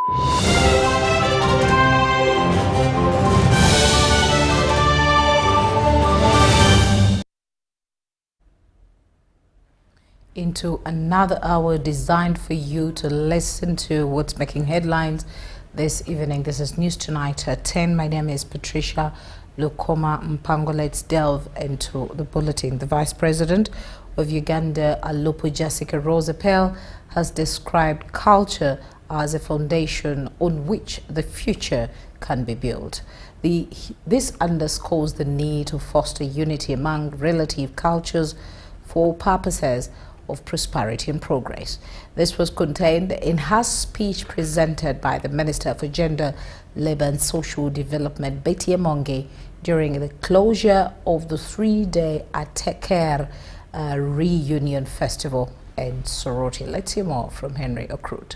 Into another hour designed for you to listen to what's making headlines this evening. This is News Tonight at 10. My name is Patricia Lukoma Mpango. Let's delve into the bulletin. The Vice President of Uganda, Alupo Jessica Rosapel, has described culture as a foundation on which the future can be built. This underscores the need to foster unity among relative cultures for purposes of prosperity and progress. This was contained in her speech presented by the Minister for Gender, Labour and Social Development, Betty Amonge, during the closure of the three-day Ateker Reunion Festival in Soroti. Let's hear more from Henry Okrut.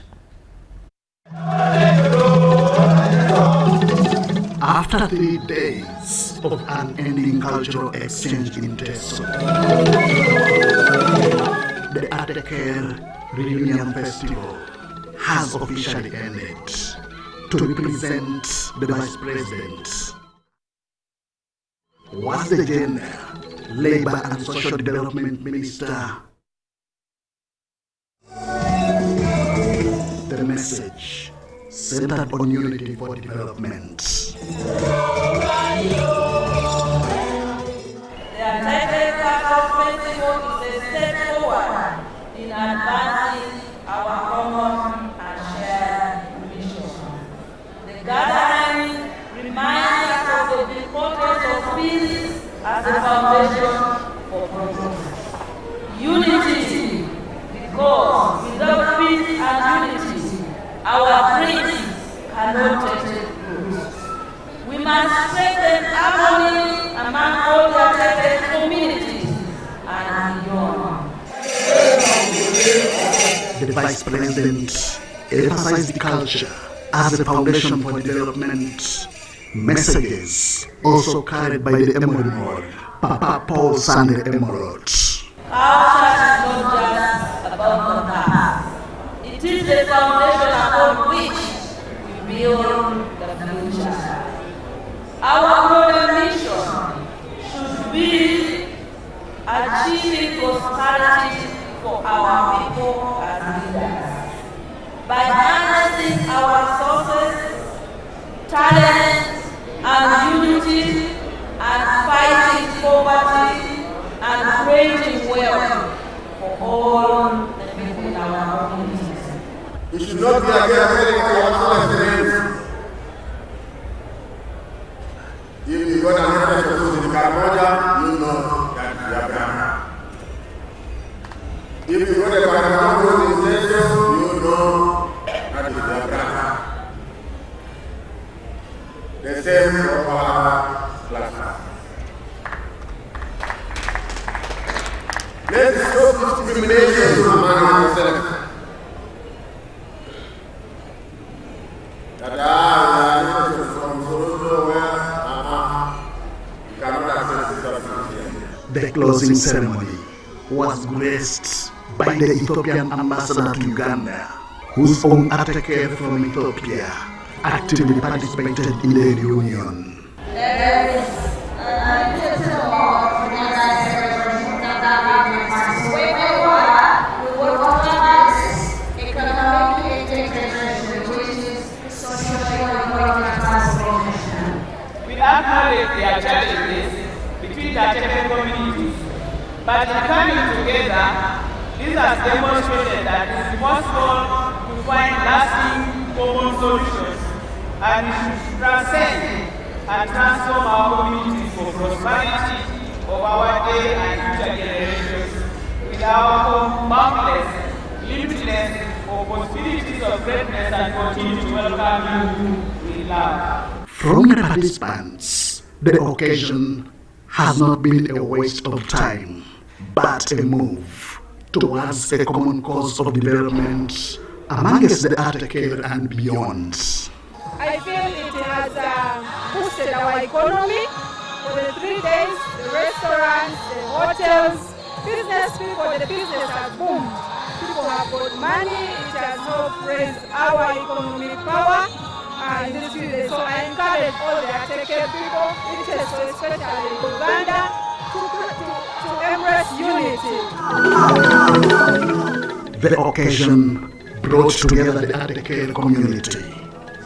After 3 days of unending cultural exchange in Teso, the Ateker Reunion Festival has officially ended. To represent the Vice President was the Gender, Labour and Social Development Minister. The message centered on unity for development. The Ateker Festival is a step forward in advancing our common and shared mission. The gathering reminds us of the importance of peace as a foundation for progress. Unity, because without peace and unity, our dreams cannot take root. We must strengthen harmony among all the affected communities and beyond. The Vice President emphasized culture as a foundation for development. Messages also carried by the Emirate, Papa Paul Sunday Emirate. Culture is not just about the past. It is the foundation upon which we build the future. Our broader mission should be achieving prosperity for our people as leaders. By harnessing our resources, talent, and unity, and fighting poverty, and creating wealth for all the people in our communities. It should not be again our friends. If you got an interest in Cambodia, you know that you are Ghana. If you got a Panama in Texas, you know that you are Ghana. The same for our class. Let's stop discrimination among ourselves. The closing ceremony was graced by the Ethiopian ambassador to Uganda, whose own Ateker from Ethiopia actively participated in the reunion. We acknowledge their challenges between the Ateker communities, but in coming together, this has demonstrated that it is possible to find lasting common solutions, and we should transcend and transform our communities for prosperity of our day and future generations with our boundless, limitless possibilities of greatness, and continue to welcome you with love. From the participants, the occasion has not been a waste of time, but a move towards a common cause of development amongst the Ateker and beyond. I feel it has boosted our economy. For the 3 days, the restaurants, the hotels, business people, the business has boomed. People people have got money, it has helped raise our economic power in this field. So I encourage all the Ateke people, especially in Uganda, to embrace unity. The occasion brought together the Ateke community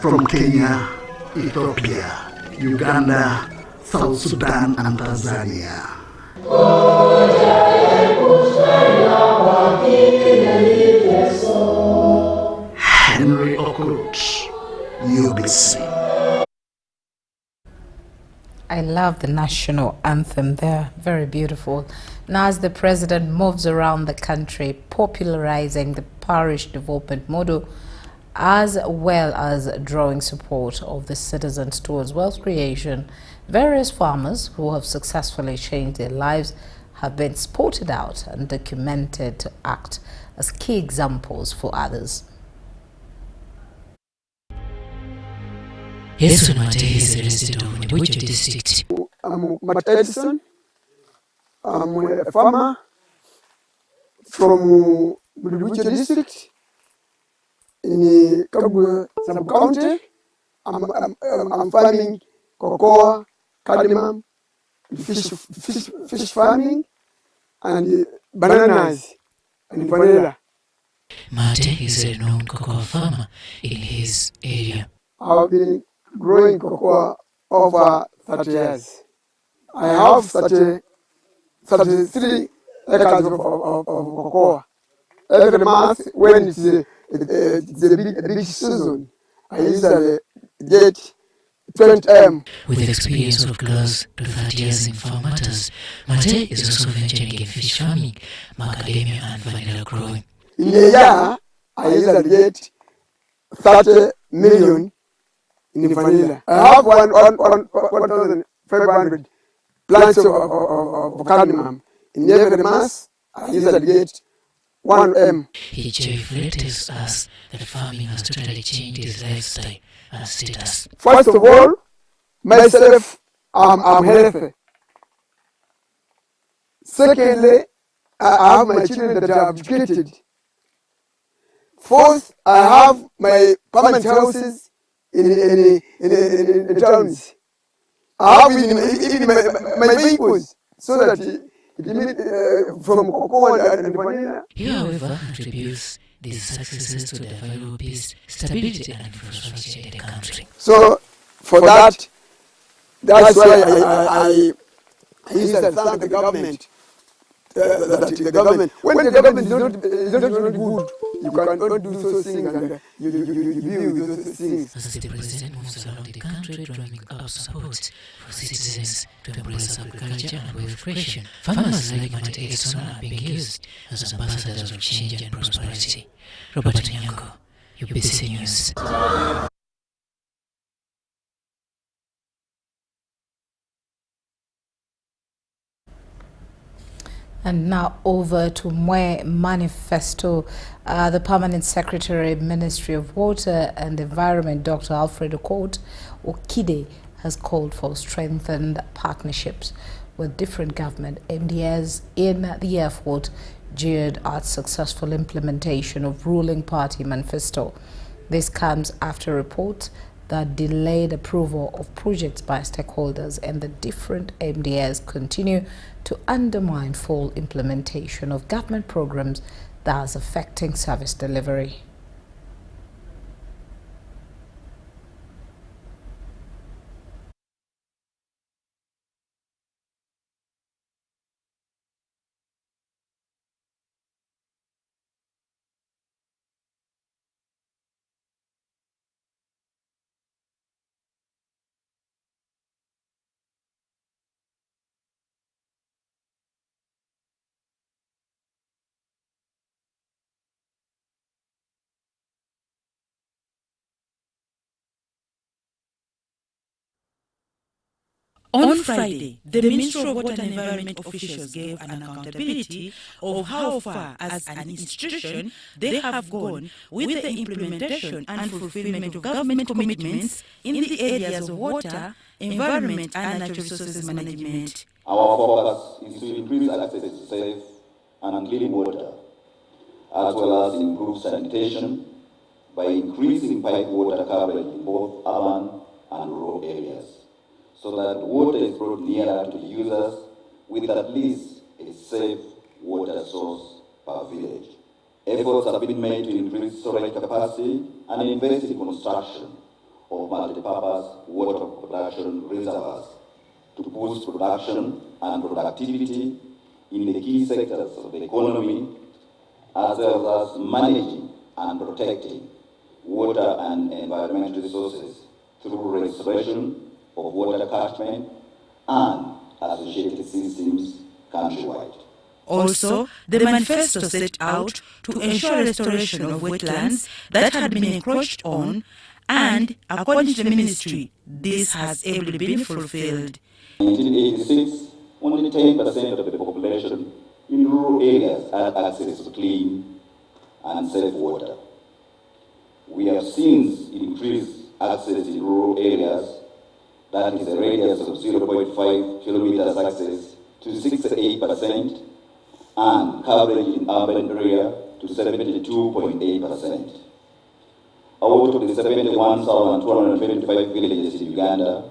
from Kenya, Ethiopia, Uganda, South Sudan, and Tanzania. Henry Okut, UBC. I love the national anthem there, very beautiful. Now as the president moves around the country popularizing the parish development model as well as drawing support of the citizens towards wealth creation, various farmers who have successfully changed their lives have been spotted out and documented to act as key examples for others. Edison Mate is a resident of Nibuja district. I'm Matt Edison. I'm a farmer from Nibuja district in Kabwe sub-county. I'm farming cocoa, cardamom, fish farming, and bananas and vanilla. Mate is a known cocoa farmer in his area. I've been growing cocoa over 30 years. I have 33 acres of cocoa. Every month, when it's a big season, I usually get 20 M. With experience of close to 30 years in farm matters, Mate is also venturing in fish farming, macadamia and vanilla growing. In a year, I usually get 30 million in vanilla. I have 1,500 plants of cardamom. In every month, I usually get 1 M. He joyfully tells us that farming has totally changed his lifestyle and status. First of all, myself, I'm healthy. Secondly, I have my children that are educated. Fourth, I have my permanent houses in towns. I have even my vehicles, so that from cocoa and vanilla. He, however, attributes these successes to the available peace, stability and infrastructure in the country. So, for that's why I usually thank the government. The government, when the government is not good, you cannot do those things and you view those things. As the president moves around the country drawing up support for citizens to embrace agriculture and wealth creation, farmers like Mate Edison are being used as ambassadors of change and prosperity. Robert Nyango, UBC News. And now over to Mwe Manifesto. The Permanent Secretary, Ministry of Water and Environment, Dr. Alfred Okide, has called for strengthened partnerships with different government MDAs in the effort geared at successful implementation of ruling party manifesto. This comes after reports that delayed approval of projects by stakeholders and the different MDAs continue to undermine full implementation of government programs, thus affecting service delivery. On Friday, the Ministry of Water and Environment officials gave an accountability of how far, as an institution, they have gone with the implementation and fulfillment of government commitments in the areas of water, environment, and natural resources management. Our focus is to increase access to safe and clean water, as well as improve sanitation by increasing pipe water coverage in both urban and rural areas, so that water is brought nearer to the users with at least a safe water source per village. Efforts have been made to increase storage capacity and invest in construction of multi-purpose water production reservoirs to boost production and productivity in the key sectors of the economy, as well as managing and protecting water and environmental resources through restoration of water catchment and associated systems countrywide. Also, the manifesto set out to ensure restoration of wetlands that had been encroached on, and according to the ministry, this has ably been fulfilled. In 1986, only 10% of the population in rural areas had access to clean and safe water. We have since increased access in rural areas, that is a radius of 0.5 kilometers access, to 68%, and coverage in urban area to 72.8%. Out of the 71,225 villages in Uganda,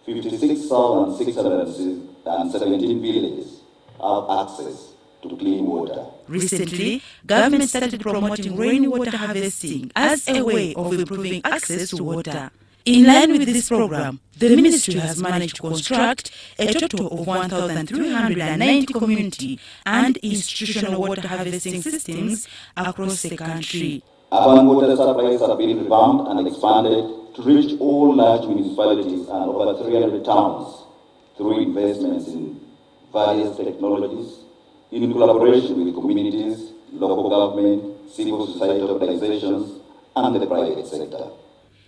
56,617 villages have access to clean water. Recently, government started promoting rainwater harvesting as a way of improving access to water. In line with this program, the ministry has managed to construct a total of 1,390 community and institutional water harvesting systems across the country. Urban water supplies have been revamped and expanded to reach all large municipalities and over 300 towns through investments in various technologies in collaboration with communities, local government, civil society organizations, and the private sector.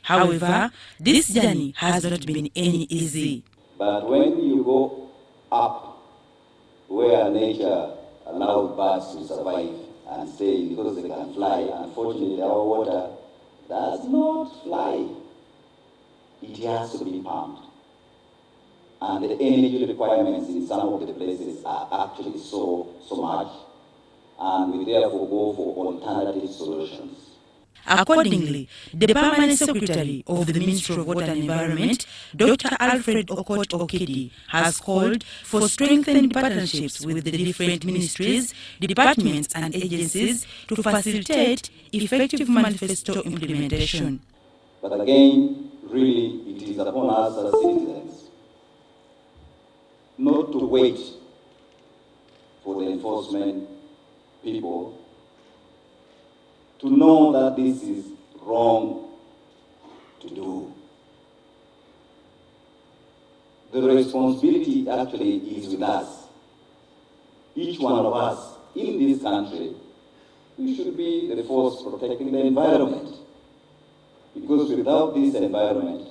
However, this journey has not been any easy. But when you go up where nature allows birds to survive and stay because they can fly, unfortunately our water does not fly. It has to be pumped. And the energy requirements in some of the places are actually so much, and we therefore go for alternative solutions. Accordingly, the Permanent Secretary of the Ministry of Water and Environment, Dr. Alfred Okot Okidi, has called for strengthened partnerships with the different ministries, departments and agencies to facilitate effective manifesto implementation. But again, really, it is upon us as citizens not to wait for the enforcement people to know that this is wrong to do. The responsibility actually is with us. Each one of us in this country, we should be the force protecting the environment. Because without this environment,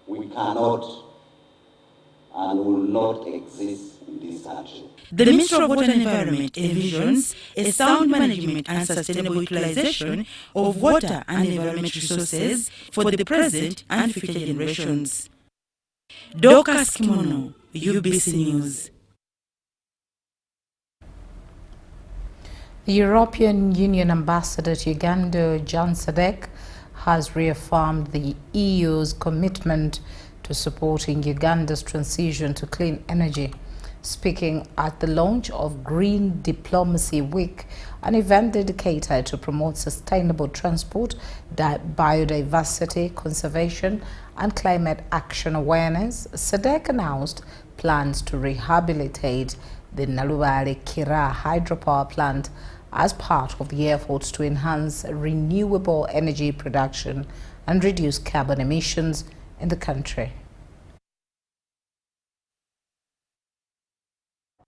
we cannot and will not exist in this country. The Ministry of Water and Environment envisions a sound management and sustainable utilization of water and environment resources for the present and future generations. Dorcas Kimono, UBC News. The European Union Ambassador to Uganda, John Sadek, has reaffirmed the EU's commitment to supporting Uganda's transition to clean energy. Speaking at the launch of Green Diplomacy Week, an event dedicated to promote sustainable transport, biodiversity conservation and climate action awareness, Sadek announced plans to rehabilitate the Nalubale-Kira hydropower plant as part of the efforts to enhance renewable energy production and reduce carbon emissions in the country.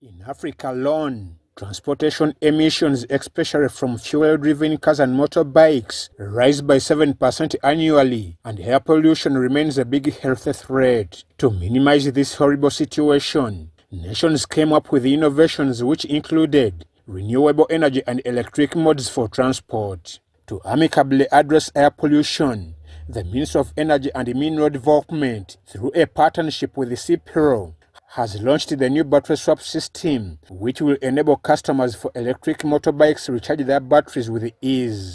In Africa alone, transportation emissions, especially from fuel-driven cars and motorbikes, rise by 7% annually, and air pollution remains a big health threat. To minimize this horrible situation, nations came up with innovations which included renewable energy and electric modes for transport. To amicably address air pollution, the Ministry of Energy and Mineral Development, through a partnership with the CPRO, has launched the new battery swap system, which will enable customers for electric motorbikes to recharge their batteries with ease.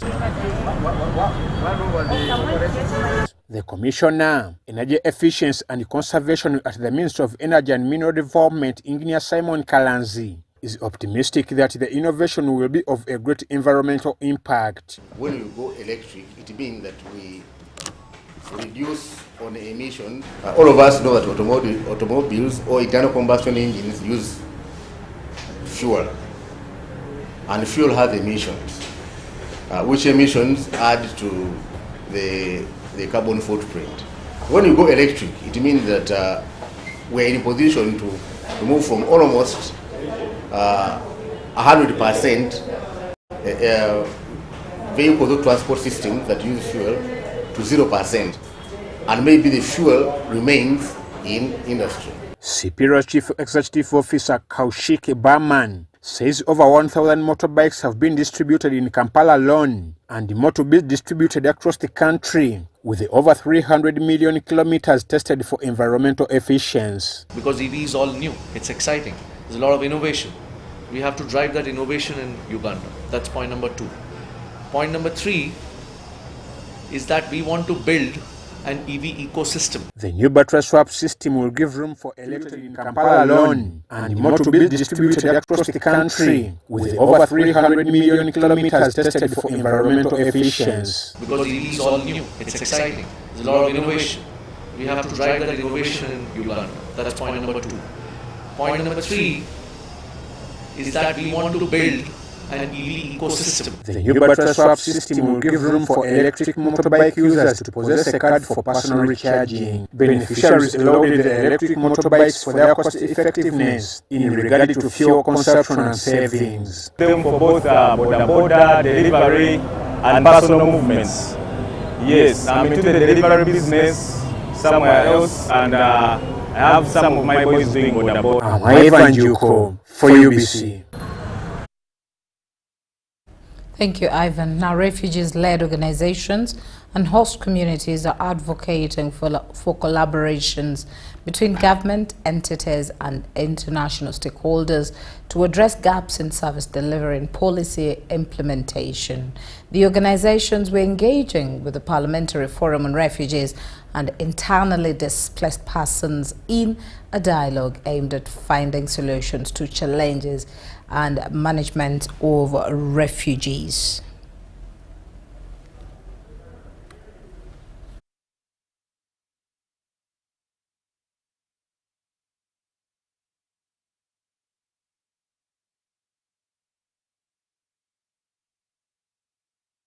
The Commissioner, Energy Efficiency and Conservation at the Ministry of Energy and Mineral Development, Engineer Simon Kalanzi, is optimistic that the innovation will be of a great environmental impact. When we go electric, it means that we reduce on the emission. All of us know that automobiles or internal combustion engines use fuel, and fuel has emissions, which emissions add to the carbon footprint. When you go electric, it means that we're in a position to move from almost 100% vehicles or transport systems that use fuel to 0%, and maybe the fuel remains in industry. Superior Chief Executive Officer Kaushik Barman says over 1,000 motorbikes have been distributed in Kampala alone, and more to be distributed across the country, with over 300 million kilometers tested for environmental efficiency. Because EV is all new, it's exciting. There's a lot of innovation. We have to drive that innovation in Uganda. That's point number 2. Point number 3 is that we want to build an EV ecosystem. The new battery swap system will give room for electric in Kampala alone, and more to be distributed across the country, with over 300 million kilometers tested for environmental efficiency. Because EV is all new, it's exciting. There's a lot of innovation. We have to drive that innovation in Uganda. That's point number 2. Point number 3 is that we want to build an EV ecosystem. The new battery swap system will give room for electric motorbike users to possess a card for personal recharging. Beneficiaries lauded the electric motorbikes for their cost effectiveness in regard to fuel consumption and savings. Them for both border, delivery and personal movements. Yes, I'm into the delivery business somewhere else, and I have some of my boys doing border. I'm Ivan Juko for UBC. Thank you, Ivan. Now, refugees-led organizations and host communities are advocating for collaborations between government entities and international stakeholders to address gaps in service delivery and policy implementation. The organizations were engaging with the Parliamentary Forum on Refugees and Internally Displaced Persons in a dialogue aimed at finding solutions to challenges and management of refugees.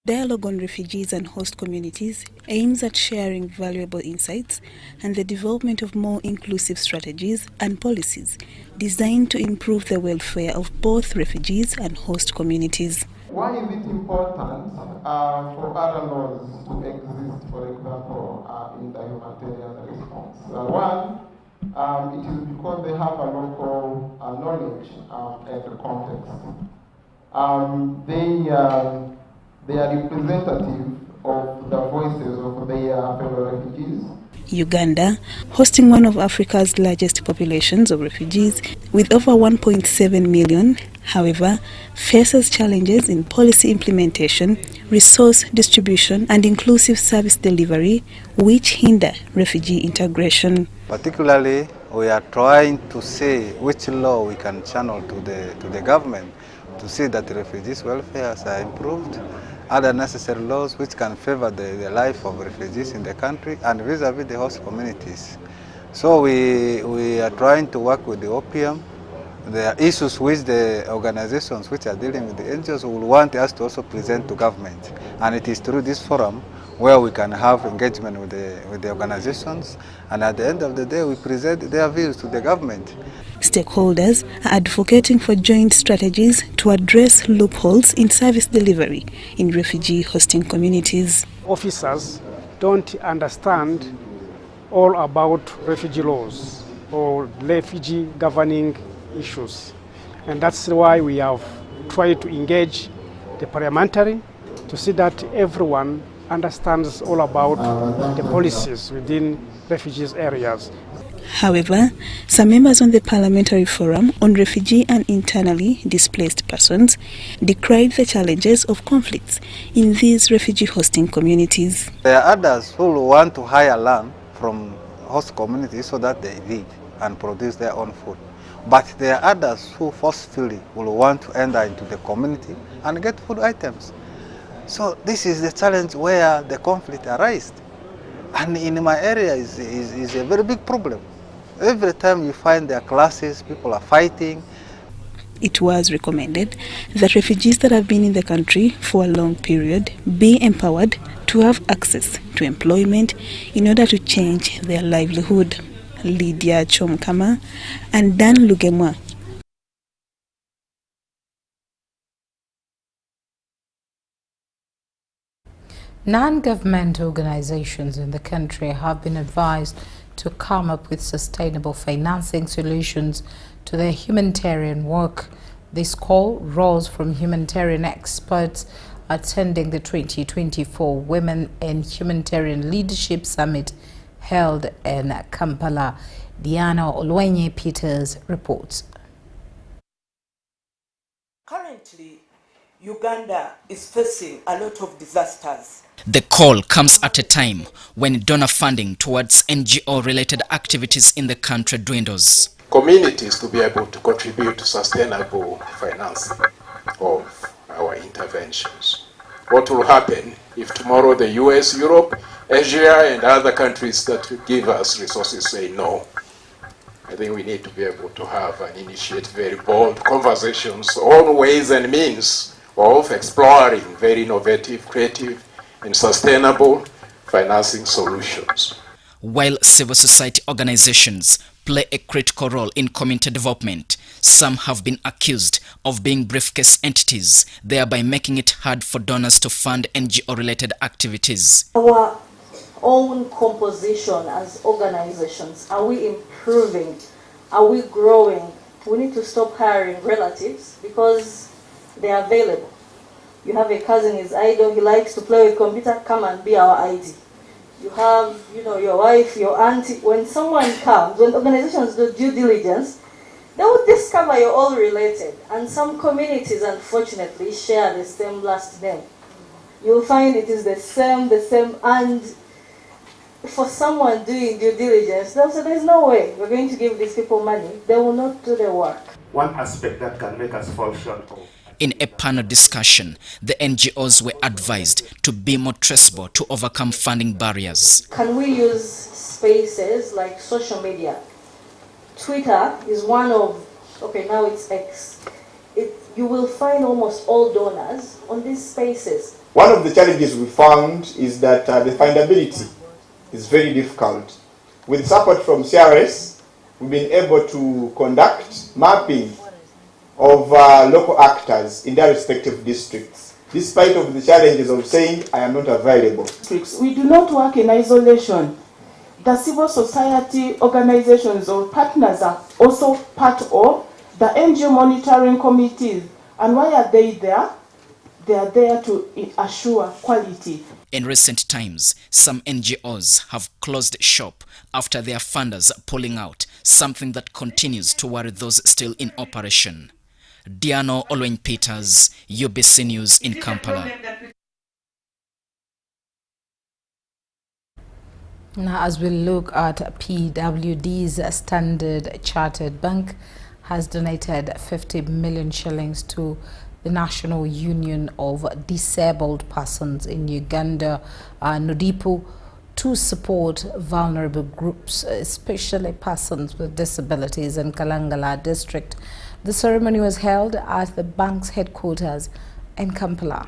Dialogue on Refugees and Host Communities aims at sharing valuable insights and the development of more inclusive strategies and policies designed to improve the welfare of both refugees and host communities. Why is it important for other laws to exist, for example, in the humanitarian response? One, it is because they have a local knowledge and the context. They are representative of the voices of their fellow refugees. Uganda, hosting one of Africa's largest populations of refugees with over 1.7 million, however, faces challenges in policy implementation, resource distribution and inclusive service delivery, which hinder refugee integration. Particularly, we are trying to see which law we can channel to the government to see that refugees' welfare are improved, other necessary laws which can favor the life of refugees in the country and vis-a-vis the host communities. So we are trying to work with the OPM. There are issues which the organizations which are dealing with the NGOs will want us to also present to government. And it is through this forum where we can have engagement with the organizations, and at the end of the day we present their views to the government. Stakeholders are advocating for joint strategies to address loopholes in service delivery in refugee hosting communities. Officers don't understand all about refugee laws or refugee governing issues, and that's why we have tried to engage the parliamentary to see that everyone understands all about the policies within refugees areas. However, some members on the Parliamentary Forum on Refugee and Internally Displaced Persons decried the challenges of conflicts in these refugee hosting communities. There are others who want to hire land from host communities so that they live and produce their own food. But there are others who forcefully will want to enter into the community and get food items. So this is the challenge where the conflict arises. And in my area is a very big problem. Every time you find there are classes, people are fighting. It was recommended that refugees that have been in the country for a long period be empowered to have access to employment in order to change their livelihood. Lydia Chomkama and Dan Lugemwa. Non-government organizations in the country have been advised to come up with sustainable financing solutions to their humanitarian work. This call rose from humanitarian experts attending the 2024 Women in Humanitarian Leadership Summit held in Kampala. Diana Olwenye-Peters reports. Currently, Uganda is facing a lot of disasters. The call comes at a time when donor funding towards NGO-related activities in the country dwindles. Communities to be able to contribute to sustainable financing of our interventions. What will happen if tomorrow the US, Europe, Asia and other countries that give us resources say no? I think we need to be able to have and initiate very bold conversations on ways and means of exploring very innovative, creative and sustainable financing solutions. While civil society organizations play a critical role in community development, some have been accused of being briefcase entities, thereby making it hard for donors to fund NGO-related activities. Our own composition as organizations, are we improving? Are we growing? We need to stop hiring relatives because they are available. You have a cousin is idle, he likes to play with computer, come and be our ID. You have, your wife, your auntie. When someone comes, when organizations do due diligence, they will discover you're all related. And some communities, unfortunately, share the same last name. You'll find it is the same, and for someone doing due diligence, they'll say, there's no way we're going to give these people money. They will not do the work. One aspect that can make us fall short of. In a panel discussion, the NGOs were advised to be more traceable to overcome funding barriers. Can we use spaces like social media? Twitter is one of, now it's X. You will find almost all donors on these spaces. One of the challenges we found is that the findability is very difficult. With support from CRS, we've been able to conduct mapping of local actors in their respective districts, despite of the challenges of saying, I am not available. We do not work in isolation. The civil society organizations or partners are also part of the NGO monitoring committees. And why are they there? They are there to assure quality. In recent times, some NGOs have closed shop after their funders pulling out, something that continues to worry those still in operation. Diano Olwenye-Peters, UBC News in Kampala. Now, as we look at PWDs, Standard Chartered Bank has donated 50 million shillings to the National Union of Disabled Persons in Uganda, Nodipo, to support vulnerable groups, especially persons with disabilities in Kalangala district. The ceremony was held at the bank's headquarters in Kampala.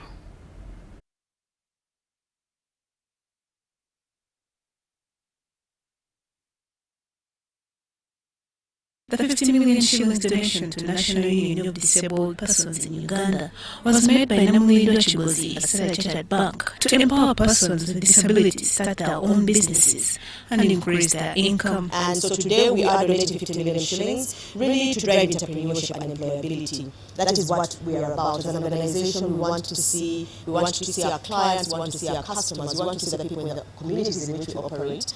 The 50 million shillings donation to National Union of Disabled Persons in Uganda was made by Namuli Chigozi, a Standard Bank, to empower persons with disabilities start their own businesses and increase their income. And so today we are donating 50 million shillings really to drive entrepreneurship and employability. That is what we are about. As an organization, we want to see our clients, we want to see our customers, we want to see the people in the communities in which we operate,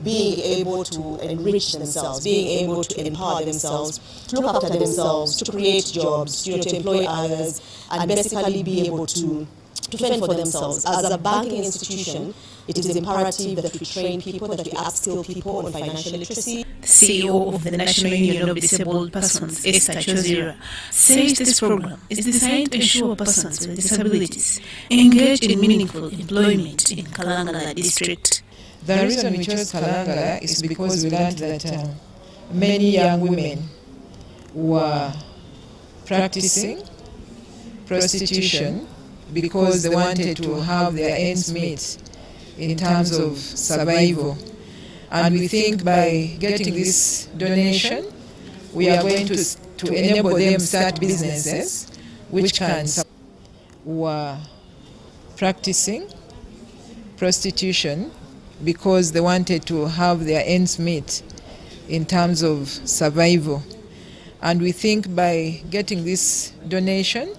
being able to enrich themselves, being able to empower themselves, to look after themselves, to create jobs, to employ others, and basically be able to fend for themselves. As a banking institution, it is imperative that we train people, that we upskill people on financial literacy. The CEO of the National Union of Disabled Persons, Esther Chozira, says this program is designed to ensure persons with disabilities engage in meaningful employment in Kalangala district. The reason we chose Kalangala is because we learned that many young women were practicing prostitution because they wanted to have their ends meet in terms of survival. And we think by getting this donation, we are going to enable them start businesses which can were practicing prostitution because they wanted to have their ends meet in terms of survival. And we think by getting this donation,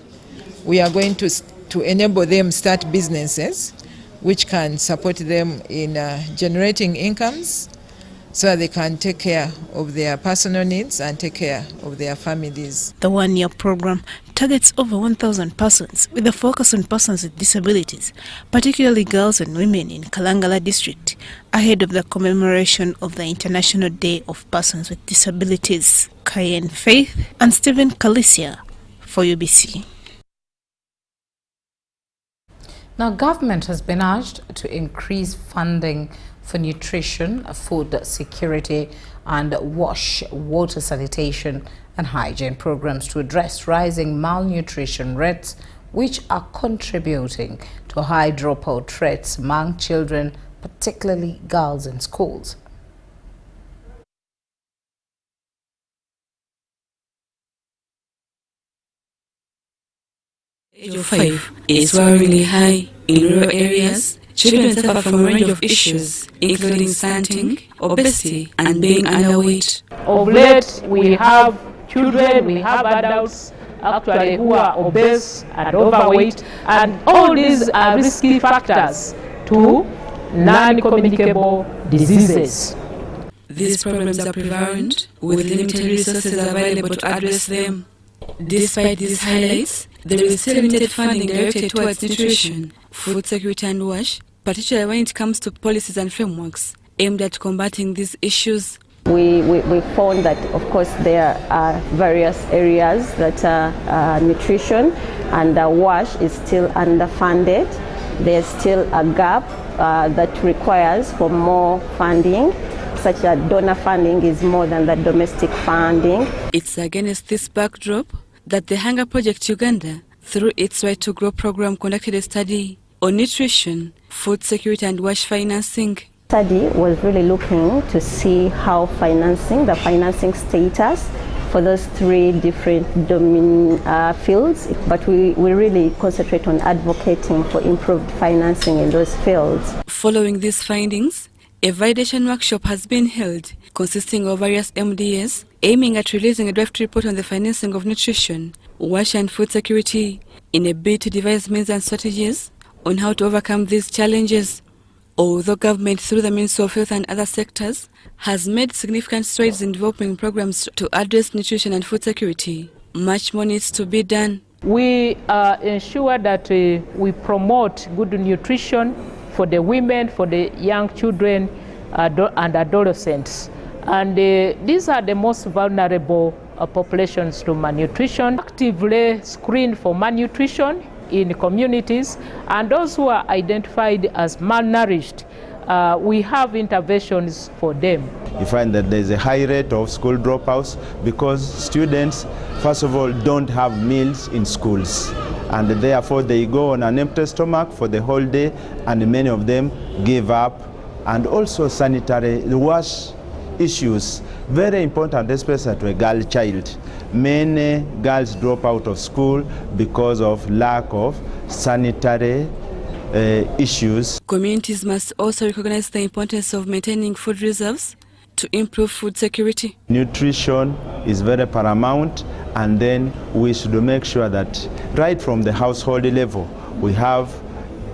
we are going to enable them start businesses which can support them in generating incomes so that they can take care of their personal needs and take care of their families. The one-year program targets over 1,000 persons with a focus on persons with disabilities, particularly girls and women in Kalangala district, ahead of the commemoration of the International Day of Persons with Disabilities. Cayenne Faith and Stephen Kalisia for UBC. Now, government has been urged to increase funding for nutrition, food security, and water sanitation and hygiene programs to address rising malnutrition rates, which are contributing to high dropout rates among children, particularly girls in schools. Age of 5 is worryingly high in rural areas. Children suffer from a range of issues, including stunting, obesity, and being underweight. Of late, we have children, we have adults actually who are obese and overweight, and all these are risky factors to non-communicable diseases. These problems are prevalent, with limited resources available to address them. Despite these highlights, there is still limited funding directed towards nutrition, food security and WASH, particularly when it comes to policies and frameworks aimed at combating these issues. We found that, of course, there are various areas that nutrition and WASH is still underfunded. There's still a gap that requires for more funding, such that donor funding is more than the domestic funding. It's against this backdrop that the Hunger Project Uganda, through its Right to Grow program, conducted a study on nutrition, food security and WASH financing. The study was really looking to see how the financing status for those three different fields, but we really concentrate on advocating for improved financing in those fields. Following these findings, a validation workshop has been held consisting of various MDAs aiming at releasing a draft report on the financing of nutrition, WASH and food security in a bid to devise means and strategies on how to overcome these challenges. Although government through the Ministry of Health and other sectors has made significant strides in developing programs to address nutrition and food security, much more needs to be done. We ensure that we promote good nutrition for the women, for the young children and adolescents. And these are the most vulnerable populations to malnutrition. Actively screen for malnutrition in communities, and those who are identified as malnourished, we have interventions for them. You find that there's a high rate of school dropouts because students, first of all, don't have meals in schools, and therefore they go on an empty stomach for the whole day, and many of them give up. And also sanitary WASH issues, very important, especially to a girl child. Many girls drop out of school because of lack of sanitary issues. Communities must also recognize the importance of maintaining food reserves to improve food security. Nutrition is very paramount, and then we should make sure that right from the household level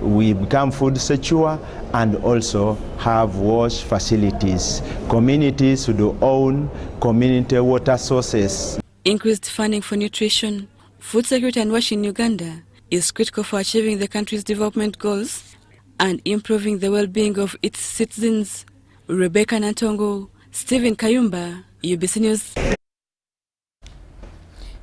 we become food secure and also have wash facilities. Communities should own community water sources. Increased funding for nutrition, food security and wash in Uganda is critical for achieving the country's development goals and improving the well-being of its citizens. Rebecca Nantongo, Stephen Kayumba, UBC News.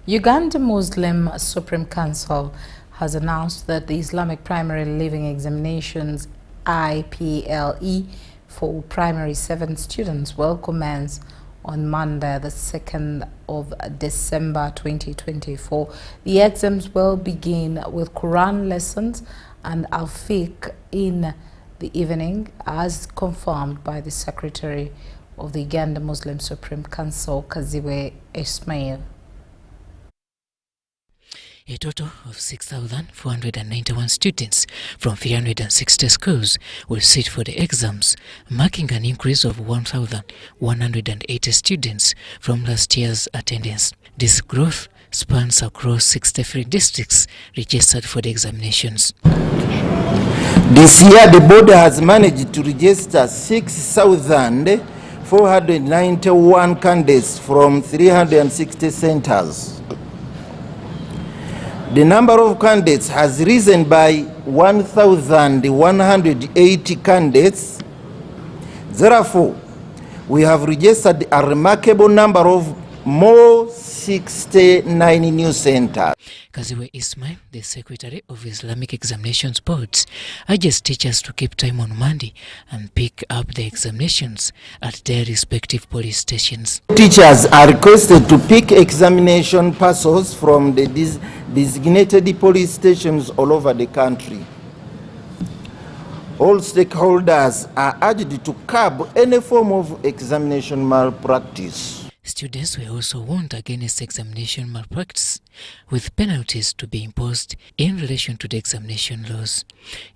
Uganda Muslim Supreme Council has announced that the Islamic Primary Leaving Examinations IPLE for primary 7 students will commence on Monday, the 2nd of December 2024. The exams will begin with Quran lessons and Al-Fiqh in the evening, as confirmed by the Secretary of the Uganda Muslim Supreme Council, Kaziwe Ismail. A total of 6,491 students from 360 schools will sit for the exams, marking an increase of 1,180 students from last year's attendance. This growth spans across 63 districts registered for the examinations. This year, the board has managed to register 6,491 candidates from 360 centers. The number of candidates has risen by 1,180 candidates. Therefore, we have registered a remarkable number of more 69 new centers. Kaziwe Ismail, the Secretary of Islamic Examinations Boards, urges teachers to keep time on Monday and pick up the examinations at their respective police stations. Teachers are requested to pick examination parcels from the designated police stations all over the country. All stakeholders are urged to curb any form of examination malpractice. Students were also warned against examination malpractice, with penalties to be imposed in relation to the examination laws.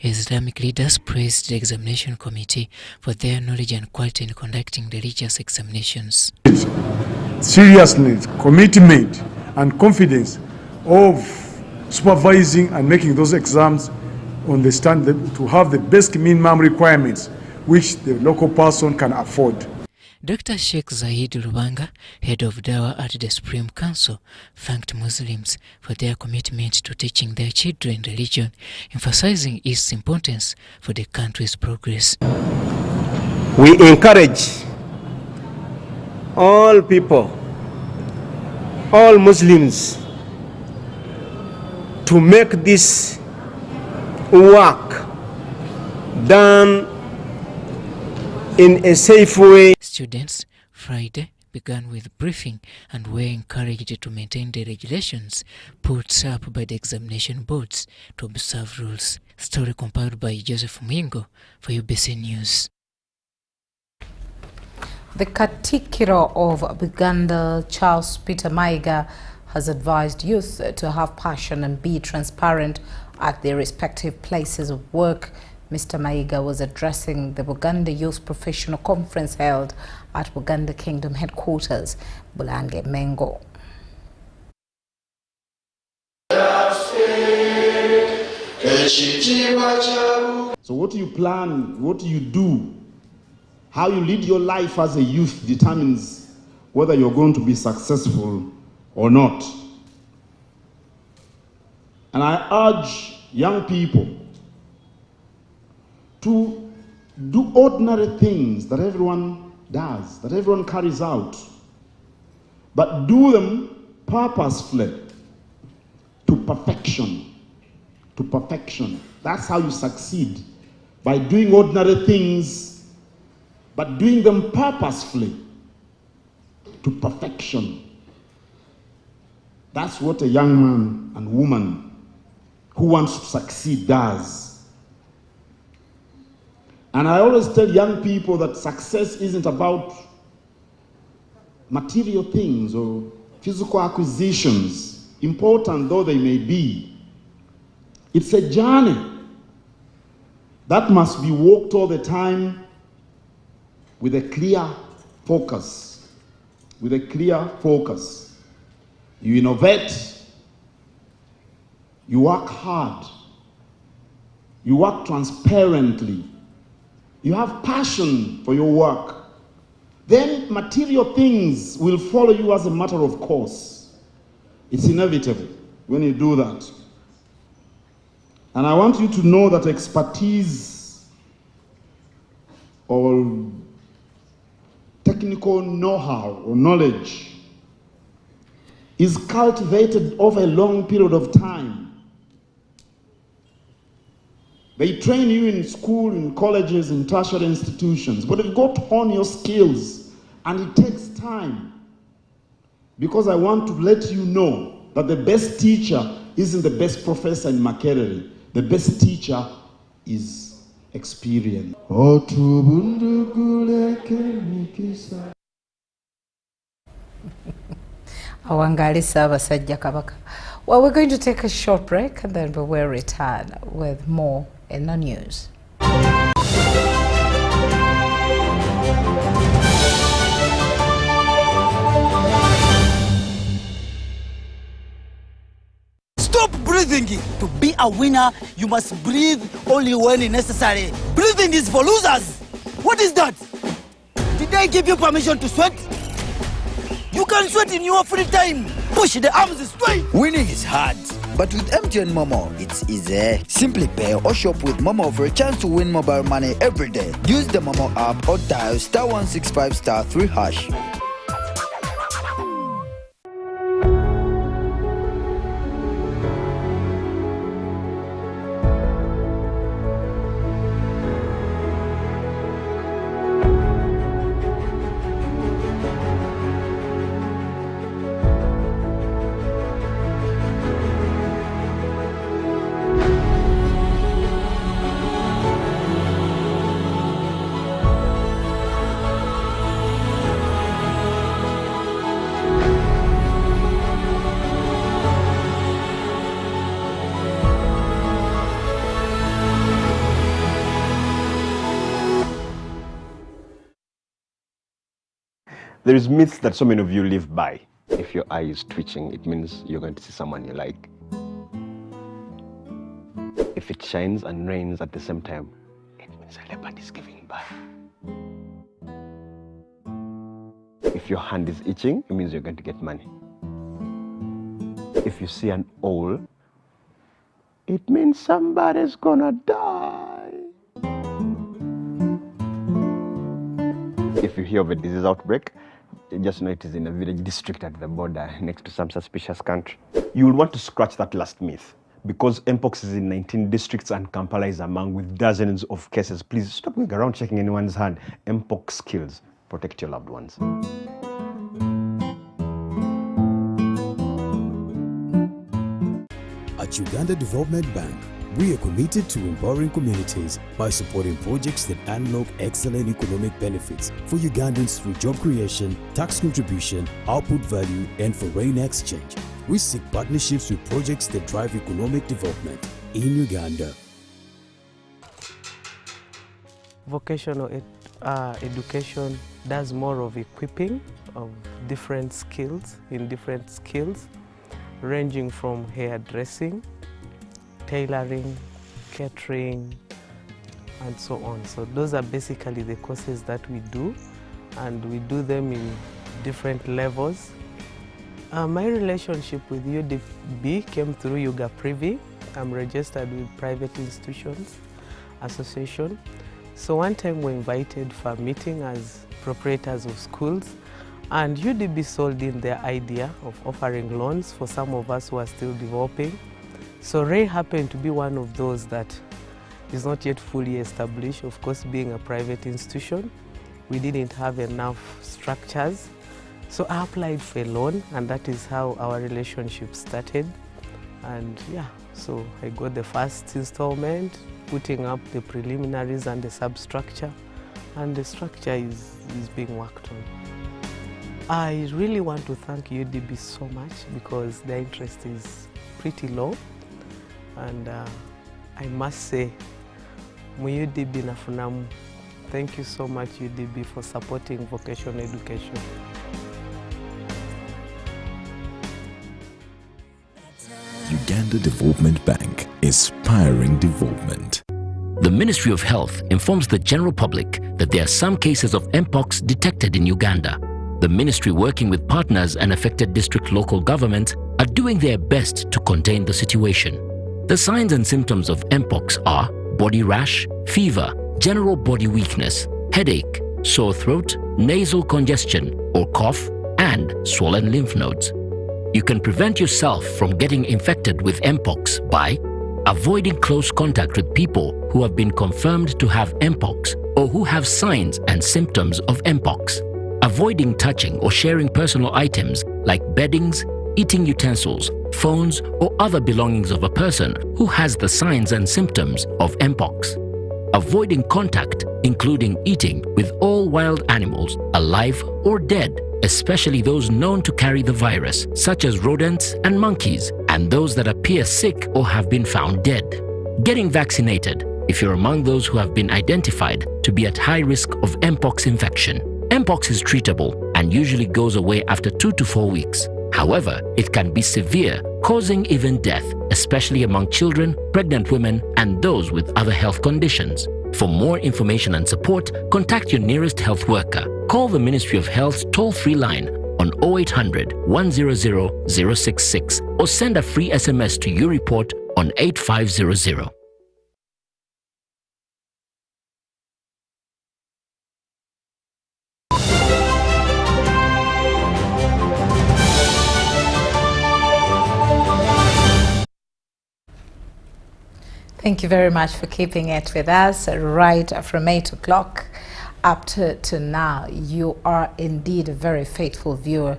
Islamic leaders praised the examination committee for their knowledge and quality in conducting the religious examinations. Seriousness, commitment, and confidence of supervising and making those exams on the standard to have the best minimum requirements which the local person can afford. Dr. Sheikh Zahid Rubanga, head of Dawa at the Supreme Council, thanked Muslims for their commitment to teaching their children religion, emphasizing its importance for the country's progress. We encourage all people, all Muslims, to make this work done in a safe way. Students Friday began with briefing and were encouraged to maintain the regulations put up by the examination boards to observe rules. Story compiled by Joseph Mwingo for UBC News. The Katikiro of Uganda, Charles Peter Mayiga, has advised youth to have passion and be transparent at their respective places of work. Mr. Mayiga was addressing the Buganda Youth Professional Conference held at Buganda Kingdom Headquarters, Bulange Mengo. So what you plan, what you do, how you lead your life as a youth determines whether you're going to be successful or not. And I urge young people to do ordinary things that everyone does, that everyone carries out, but do them purposefully, to perfection. To perfection. That's how you succeed, by doing ordinary things, but doing them purposefully, to perfection. That's what a young man and woman who wants to succeed does. And I always tell young people that success isn't about material things or physical acquisitions, important though they may be. It's a journey that must be walked all the time with a clear focus. With a clear focus. You innovate, you work hard, you work transparently, you have passion for your work. Then material things will follow you as a matter of course. It's inevitable when you do that. And I want you to know that expertise or technical know-how or knowledge is cultivated over a long period of time. They train you in school, in colleges, in tertiary institutions, but you've got to hone your skills, and it takes time. Because I want to let you know that the best teacher isn't the best professor in Makerere. The best teacher is experience. Awangalisa Abasajja Kabaka. Well, we're going to take a short break and then we will return with more in the news. Stop breathing. To be a winner, you must breathe only when necessary. Breathing is for losers. What is that? Did I give you permission to sweat? You can sweat in your free time. Push the arms straight. Winning is hard, but with MTN Momo, it's easy. Simply pay or shop with Momo for a chance to win mobile money every day. Use the Momo app or dial *165*3#. There is myths that so many of you live by. If your eye is twitching, it means you're going to see someone you like. If it shines and rains at the same time, it means a leopard is giving birth. If your hand is itching, it means you're going to get money. If you see an owl, it means somebody's gonna die. If you hear of a disease outbreak, just know it is in a village district at the border next to some suspicious country. You will want to scratch that last myth, because Mpox is in 19 districts and Kampala is among with dozens of cases. Please stop going around checking anyone's hand. Mpox kills. Protect your loved ones. At Uganda Development Bank, we are committed to empowering communities by supporting projects that unlock excellent economic benefits for Ugandans through job creation, tax contribution, output value, and foreign exchange. We seek partnerships with projects that drive economic development in Uganda. Vocational education does more of equipping of different skills, ranging from hairdressing, tailoring, catering, and so on. So those are basically the courses that we do, and we do them in different levels. My relationship with UDB came through Yuga Privi. I'm registered with Private Institutions Association. So one time we were invited for a meeting as proprietors of schools, and UDB sold in their idea of offering loans for some of us who are still developing. So Ray happened to be one of those that is not yet fully established. Of course, being a private institution, we didn't have enough structures. So I applied for a loan, and that is how our relationship started. And yeah, so I got the first installment, putting up the preliminaries and the substructure, and the structure is being worked on. I really want to thank UDB so much because their interest is pretty low, and I must say, mu UDB nafunamu. Thank you so much UDB for supporting vocational education. Uganda Development Bank, inspiring development. The Ministry of Health informs the general public that there are some cases of Mpox detected in Uganda. The ministry, working with partners and affected district local governments, are doing their best to contain the situation. The signs and symptoms of Mpox are body rash, fever, general body weakness, headache, sore throat, nasal congestion or cough, and swollen lymph nodes. You can prevent yourself from getting infected with Mpox by avoiding close contact with people who have been confirmed to have Mpox or who have signs and symptoms of Mpox. Avoiding touching or sharing personal items like beddings, eating utensils, phones, or other belongings of a person who has the signs and symptoms of Mpox. Avoiding contact, including eating, with all wild animals, alive or dead, especially those known to carry the virus, such as rodents and monkeys, and those that appear sick or have been found dead. Getting vaccinated if you're among those who have been identified to be at high risk of Mpox infection. Mpox is treatable and usually goes away after 2 to 4 weeks. However, it can be severe, causing even death, especially among children, pregnant women, and those with other health conditions. For more information and support, contact your nearest health worker. Call the Ministry of Health's toll-free line on 0800 100 066 or send a free SMS to YouReport on 8500. Thank you very much for keeping it with us right from 8 o'clock up to now. You are indeed a very faithful viewer.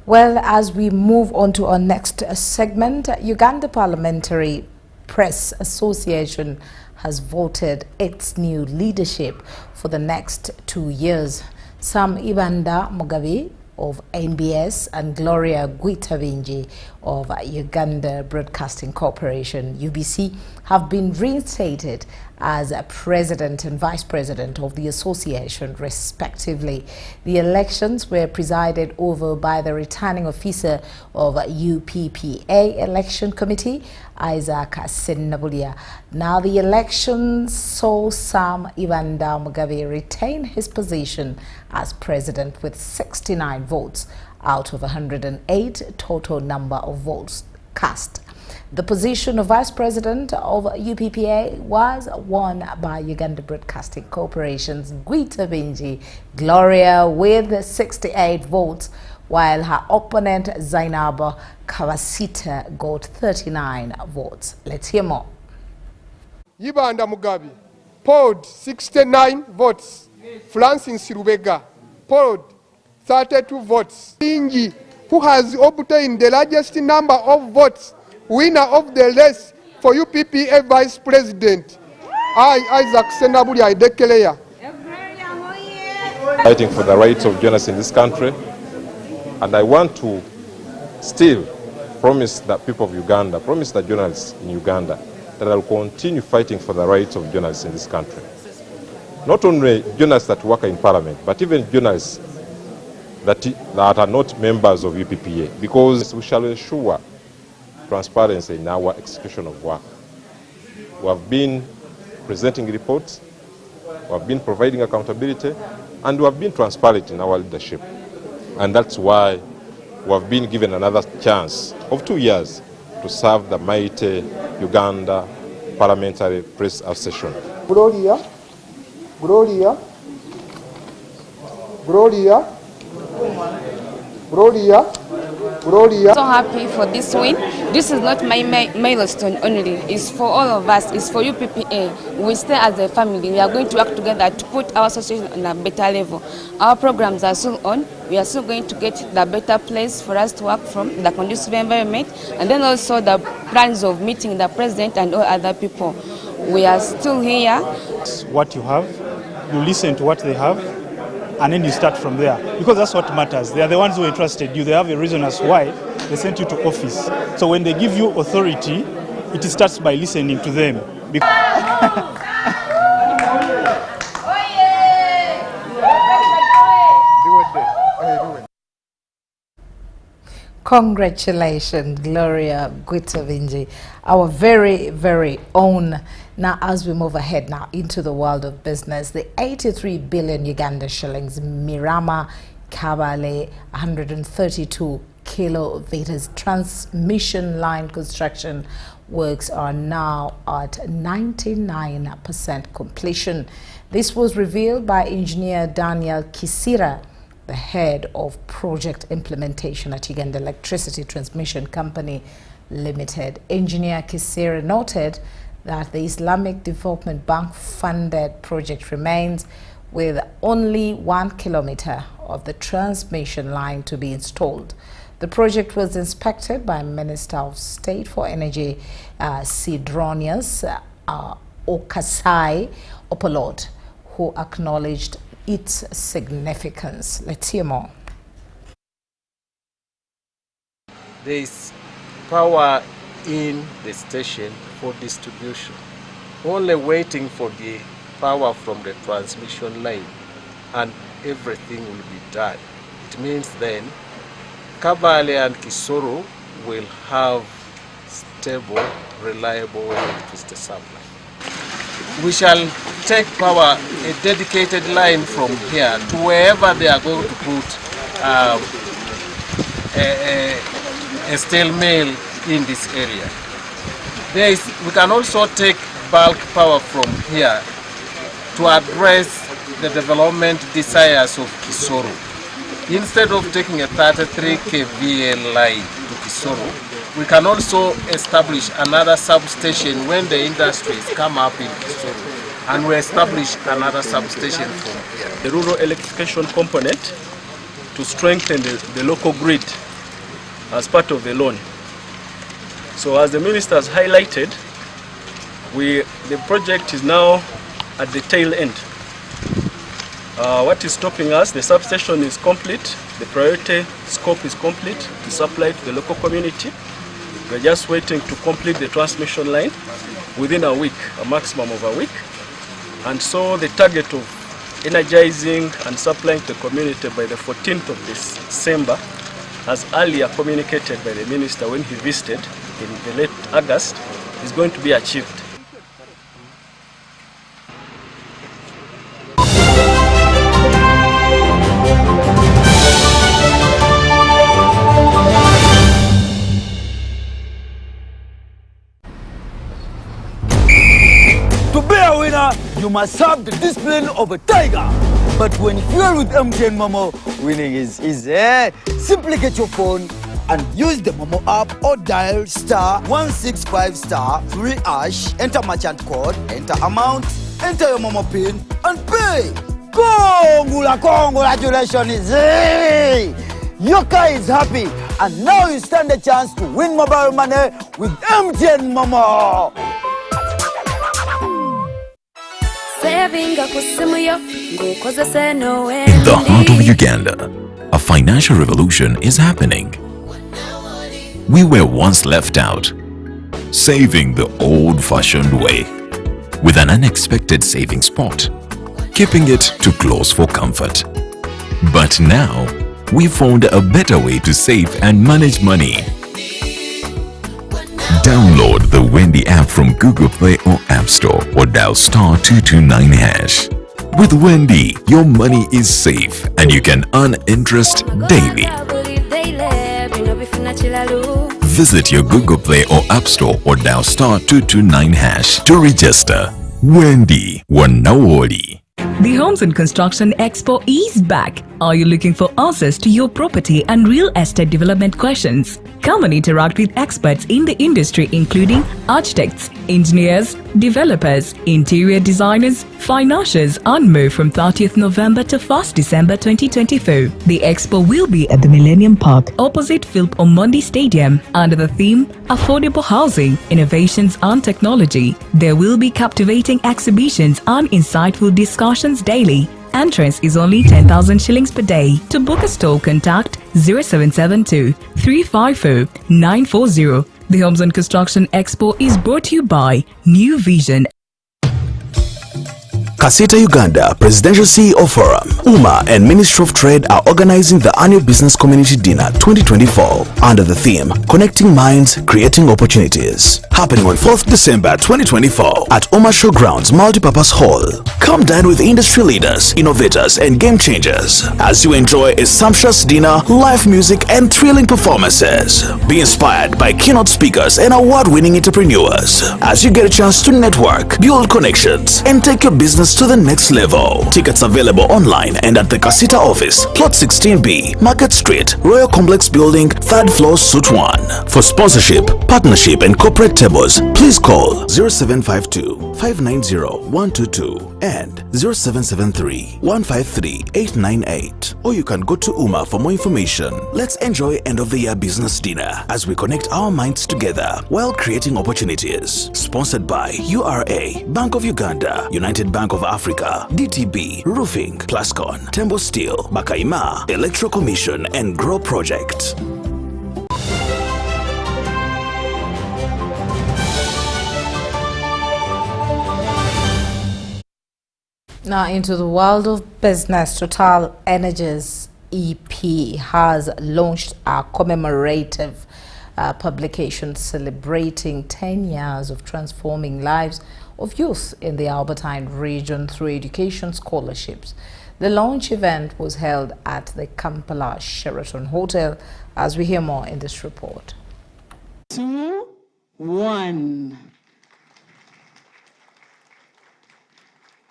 Well, as we move on to our next segment, Uganda Parliamentary Press Association has voted its new leadership for the next 2 years. Sam Ibanda Mugabe of NBS and Gloria Gwitabinji of Uganda Broadcasting Corporation, UBC, have been reinstated as president and vice president of the association, respectively. The elections were presided over by the returning officer of UPPA Election Committee, Isaac Senabulia. Now, the elections saw Sam Ibanda Mugabe retain his position as president with 69 votes out of 108 total number of votes cast. The position of Vice President of UPPA was won by Uganda Broadcasting Corporation's Gwitabinji Gloria with 68 votes, while her opponent Zainab Kawasita got 39 votes. Let's hear more. Ibanda Mugabe polled 69 votes. Francis Rubega polled 32 votes. Ingi, who has obtained the largest number of votes, winner of the race for UPPA Vice President, Isaac Senabuli, I declare. Fighting for the rights of journalists in this country, and I want to still promise the people of Uganda, promise the journalists in Uganda, that I will continue fighting for the rights of journalists in this country. Not only journalists that work in Parliament, but even journalists that are not members of UPPA, because we shall ensure transparency in our execution of work. We have been presenting reports, we have been providing accountability, and we have been transparent in our leadership. And that's why we have been given another chance of 2 years to serve the mighty Uganda Parliamentary Press Association. Gloria, Gloria, Gloria, Gloria, Gloria. So happy for this win. This is not my milestone only. It's for all of us. It's for UPPA. We stay as a family. We are going to work together to put our association on a better level. Our programs are still on. We are still going to get the better place for us to work from, the conducive environment, and then also the plans of meeting the president and all other people. We are still here. What you have, you listen to what they have, and then you start from there, because that's what matters. They are the ones who entrusted you. They have a reason as why they sent you to office. So when they give you authority, it starts by listening to them. Congratulations, Gloria Guitavinji, our very, very own. Now, as we move ahead now into the world of business, the 83 billion Uganda shillings Mirama Kabale 132 kilometers transmission line construction works are now at 99% completion. This was revealed by engineer Daniel Kisira, the head of project implementation at Uganda Electricity Transmission Company Limited. Engineer Kisira noted that the Islamic Development Bank funded project remains with only 1 kilometer of the transmission line to be installed. The project was inspected by Minister of State for Energy Sidronius Okasai Opolot, who acknowledged its significance. Let's hear more. There is power in the station for distribution, only waiting for the power from the transmission line, and everything will be done. It means then Kabale and Kisoro will have stable, reliable electricity supply. We shall take power, a dedicated line from here to wherever they are going to put a steel mill in this area. We can also take bulk power from here to address the development desires of Kisoro. Instead of taking a 33 kVA line to Kisoro, we can also establish another substation when the industries come up in Kisoro, and we establish another substation from here. The rural electrification component to strengthen the local grid as part of the loan. So as the minister has highlighted, the project is now at the tail end. What is stopping us? The substation is complete, the priority scope is complete to supply to the local community. We're just waiting to complete the transmission line within a week, a maximum of a week. And so the target of energizing and supplying to the community by the 14th of December, as earlier communicated by the minister when he visited in the late August, is going to be achieved. You must have the discipline of a tiger. But when fueled with MTN Momo, winning is easy. Simply get your phone and use the Momo app or dial *165*3#, enter merchant code, enter amount, enter your Momo PIN, and pay. Congratulations! Your car is happy, and now you stand a chance to win mobile money with MTN Momo. In the heart of Uganda, a financial revolution is happening. We were once left out, saving the old-fashioned way, with an unexpected saving spot, keeping it too close for comfort. But now, we found a better way to save and manage money. Download the Wendy app from Google Play or App Store or dial *229#. With Wendy, your money is safe and you can earn interest daily. Visit your Google Play or App Store or dial *229# to register. Wendy Wanawoli. The Homes and Construction Expo is back. Are you looking for answers to your property and real estate development questions? Come and interact with experts in the industry including architects, engineers, developers, interior designers, financiers and more from 30th November to 1st December 2024. The expo will be at the Millennium Park opposite Philip Omondi Stadium under the theme Affordable Housing, Innovations and Technology. There will be captivating exhibitions and insightful discussions daily. Entrance is only 10,000 shillings per day. To book a stall, contact 0772 354 940. The Homes and Construction Expo is brought to you by New Vision. Kasita Uganda Presidential CEO Forum, UMA and Ministry of Trade are organizing the annual Business Community Dinner 2024 under the theme Connecting Minds, Creating Opportunities, happening on 4th December 2024 at UMA Showgrounds Multipurpose Hall. Come dine with industry leaders, innovators and game changers as you enjoy a sumptuous dinner, live music and thrilling performances. Be inspired by keynote speakers and award-winning entrepreneurs as you get a chance to network, build connections and take your business to the next level. Tickets available online and at the Kasita office, plot 16B, Market Street, Royal Complex Building, 3rd floor, Suite 1. For sponsorship, partnership and corporate tables, please call 0752 590 122 and 0773 153 898. Or you can go to UMA for more information. Let's enjoy end of the year business dinner as we connect our minds together while creating opportunities. Sponsored by URA, Bank of Uganda, United Bank of Africa, DTB, Roofing, Plascon, Tembo Steel, Bakaima, Electro Commission and Grow Project. Now into the world of business, Total Energies EP has launched a commemorative publication celebrating 10 years of transforming lives of youth in the Albertine region through education scholarships. The launch event was held at the Kampala Sheraton Hotel, as we hear more in this report. 2, 1.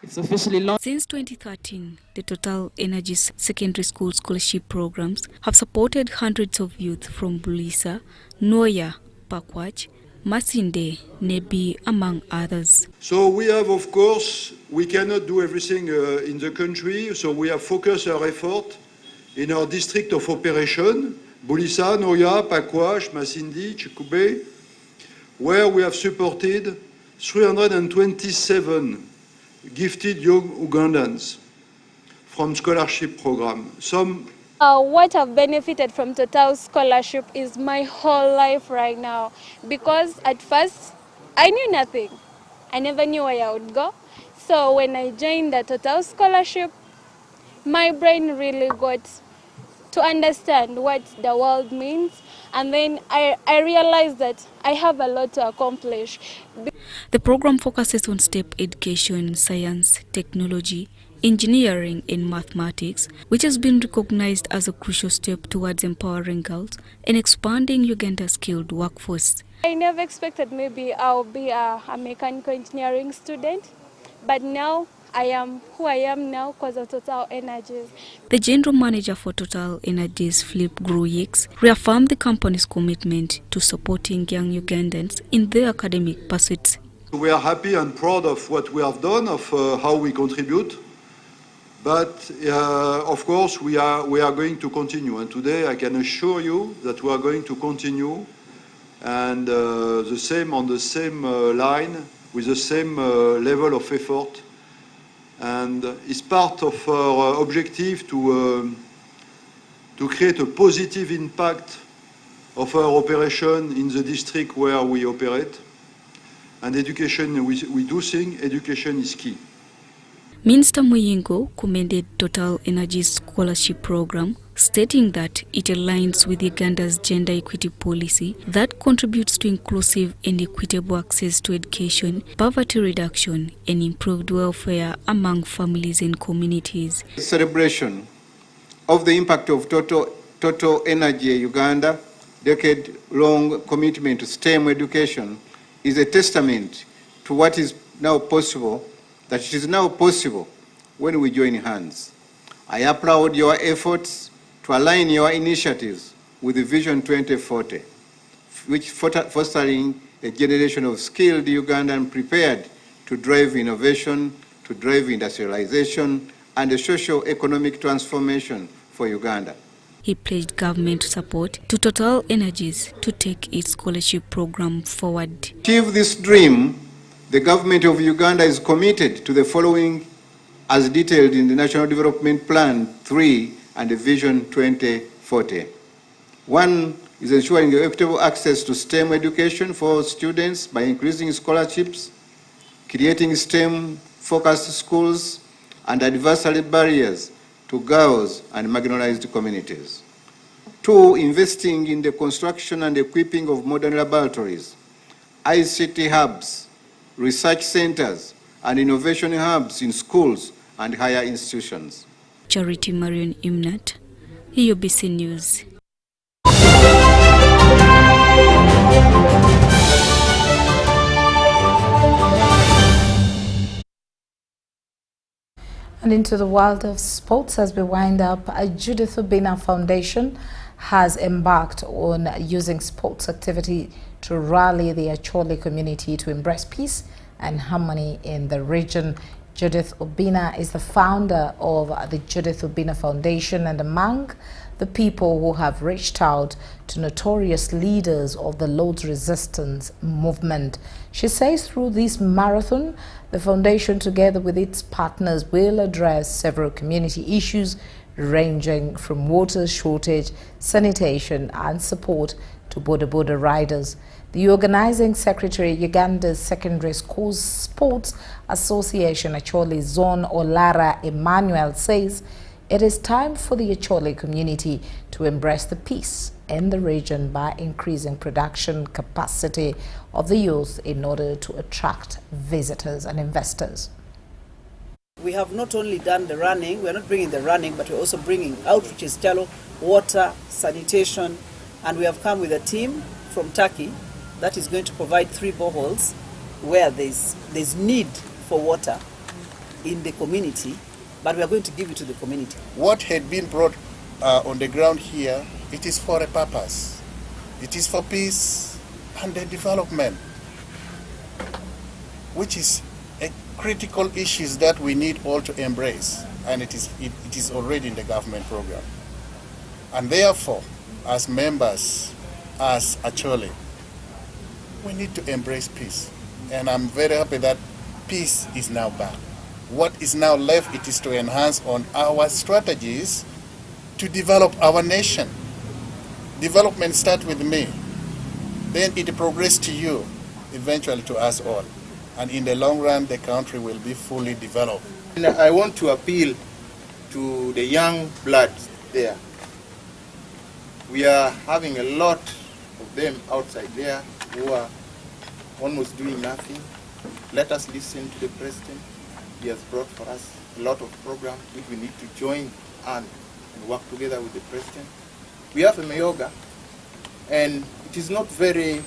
It's officially launched. Since 2013, the Total Energies secondary school scholarship programs have supported hundreds of youth from Bulisa, Noya, Pakwach, Masinde, Nebi, among others. So we have, of course, we cannot do everything in the country, so we have focused our effort in our district of operation, Bulisa, Noya, Pakwach, Masindi, Chikube, where we have supported 327 gifted young Ugandans from scholarship program. What I've benefited from Total Scholarship is my whole life right now, because at first I knew nothing. I never knew where I would go. So when I joined the Total Scholarship, my brain really got to understand what the world means, and then I realized that I have a lot to accomplish. The program focuses on STEP education, science, technology, engineering and mathematics, which has been recognized as a crucial step towards empowering girls and expanding Uganda's skilled workforce. I never expected maybe I'll be a mechanical engineering student, but now I am who I am now because of Total Energies. The general manager for Total Energies, Philip Gruyix, reaffirmed the company's commitment to supporting young Ugandans in their academic pursuits. We are happy and proud of what we have done, of how we contribute. But of course, we are going to continue. And today, I can assure you that we are going to continue, and on the same line, with the same level of effort. And it's part of our objective to create a positive impact of our operation in the district where we operate. And education, we do think education is key. Minister Muyingo commended Total Energies scholarship program, stating that it aligns with Uganda's gender equity policy that contributes to inclusive and equitable access to education, poverty reduction, and improved welfare among families and communities. The celebration of the impact of Total Energy Uganda, decade-long commitment to STEM education, is a testament to what is now possible, that it is now possible when we join hands. I applaud your efforts to align your initiatives with the Vision 2040, which fostering a generation of skilled Ugandans prepared to drive innovation, to drive industrialization, and a socio-economic transformation for Uganda. He pledged government support to Total Energies to take its scholarship program forward. To achieve this dream, the government of Uganda is committed to the following as detailed in the National Development Plan 3 and the Vision 2040. One is ensuring equitable access to STEM education for students by increasing scholarships, creating STEM-focused schools, and adversary barriers to girls and marginalized communities. Two, investing in the construction and equipping of modern laboratories, ICT hubs, research centers, and innovation hubs in schools and higher institutions. Charity Marion Imnat, UBC News. And into the world of sports, as we wind up, Judith Obina Foundation has embarked on using sports activity to rally the Acholi community to embrace peace and harmony in the region. Judith Obina is the founder of the Judith Obina Foundation, and among the people who have reached out to notorious leaders of the Lord's Resistance movement. She says through this marathon, the foundation, together with its partners, will address several community issues ranging from water shortage, sanitation, and support to border riders. The organizing secretary, Uganda's Secondary Schools Sports Association, Acholi Zone Olara Emmanuel, says it is time for the Acholi community to embrace the peace in the region by increasing production capacity of the youth in order to attract visitors and investors. We have not only done the running, we're not bringing the running, but we're also bringing outreaches, Chalo, water, sanitation, and we have come with a team from Turkey that is going to provide 3 boreholes where there's need for water in the community, but we are going to give it to the community. What had been brought on the ground here, it is for a purpose. It is for peace and development, which is a critical issue that we need all to embrace, and it is already in the government program. And therefore, as members, as Acholi, we need to embrace peace. And I'm very happy that peace is now back. What is now left, it is to enhance on our strategies to develop our nation. Development starts with me, then it progresses to you, eventually to us all. And in the long run, the country will be fully developed. And I want to appeal to the young blood there. We are having a lot of them outside there who are almost doing nothing. Let us listen to the president. He has brought for us a lot of programs which we need to join and work together with the president. We have a Mayoga, and it is not very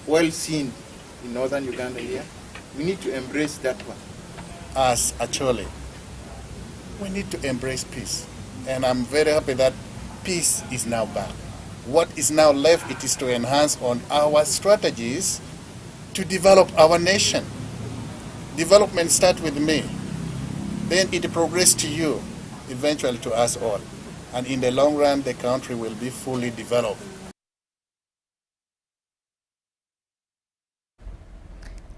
well seen in northern Uganda here. We need to embrace that one. As Acholi, we need to embrace peace. And I'm very happy that peace is now back. What is now left, it is to enhance on our strategies to develop our nation. Development starts with me, then it progresses to you, eventually to us all. And in the long run, the country will be fully developed.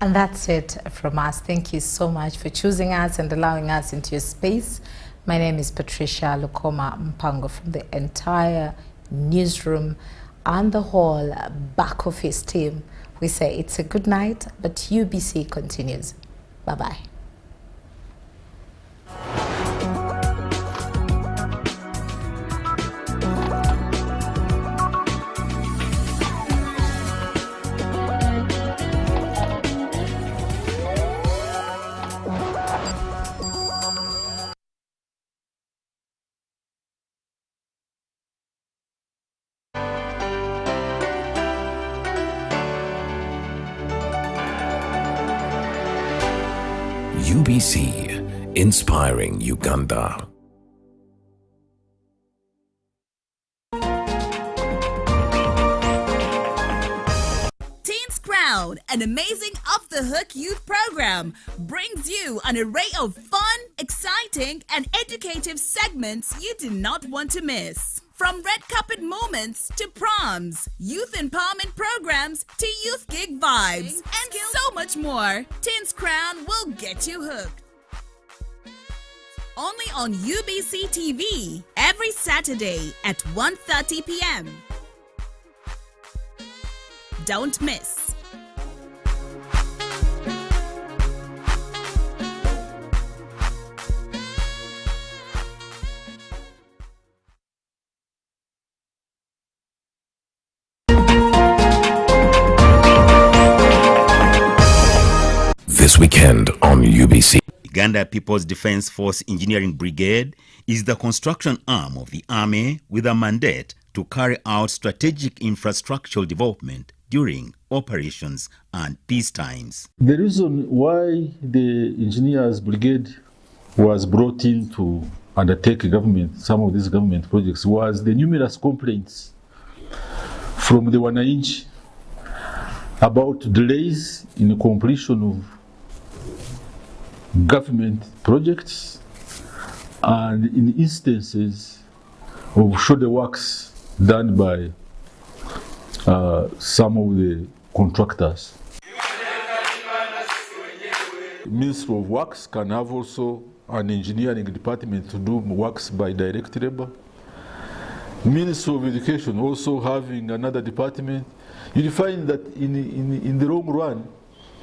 And that's it from us. Thank you so much for choosing us and allowing us into your space. My name is Patricia Lukoma Mpango from the entire newsroom and the whole back office team. We say it's a good night, but UBC continues. Bye-bye. UBC, inspiring Uganda. Teens Crowd, an amazing off-the-hook youth program, brings you an array of fun, exciting, and educative segments you do not want to miss. From red carpet moments to proms, youth empowerment programs to youth gig vibes, and so much more, Teens Crown will get you hooked. only on UBC TV every Saturday at 1:30 p.m. Don't miss. This weekend on UBC. Uganda People's Defence Force Engineering Brigade is the construction arm of the Army with a mandate to carry out strategic infrastructural development during operations and peace times. The reason why the Engineers Brigade was brought in to undertake some of these government projects was the numerous complaints from the wananchi about delays in the completion of government projects and in instances of shoulder works done by some of the contractors. Ministry of Works can have also an engineering department to do works by direct labor. Ministry of Education also having another department. You find that in the long run,